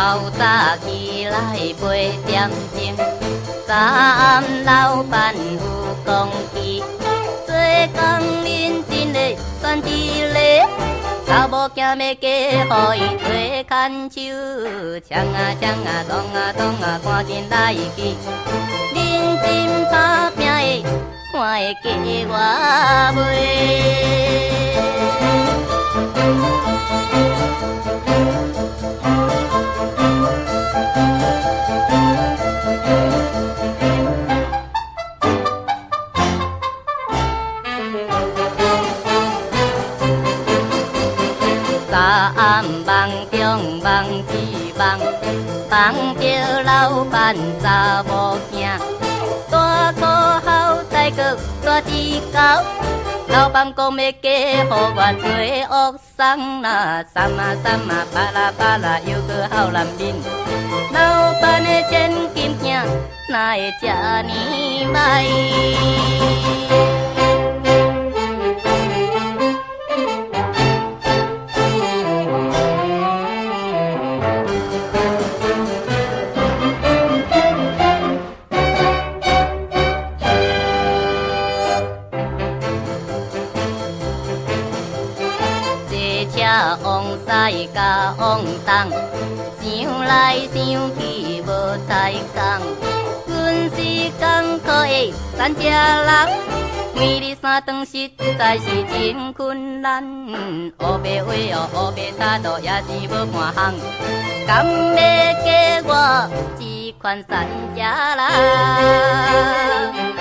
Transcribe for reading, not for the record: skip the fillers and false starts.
透早起来8点钟，早暗老板有讲起，做工认真的选一个，查某囝要嫁互伊做牵手，抢啊抢啊，动啊动啊，赶紧来去，认真打拼的，看会嫁我袂。早暗梦中梦一梦，梦着老板查某囝，大粗孝带个大指甲，老板讲要嫁互我做恶桑啦，三啊三啊巴拉巴拉又个好男人，老板的千金囝哪会这呢歹？往西甲往东，想来想去无采工。阮是艰苦的咱这人，每日三顿实在是真困难。乌白话哦，乌白差度也是无半项，敢要嫁我这款善家人？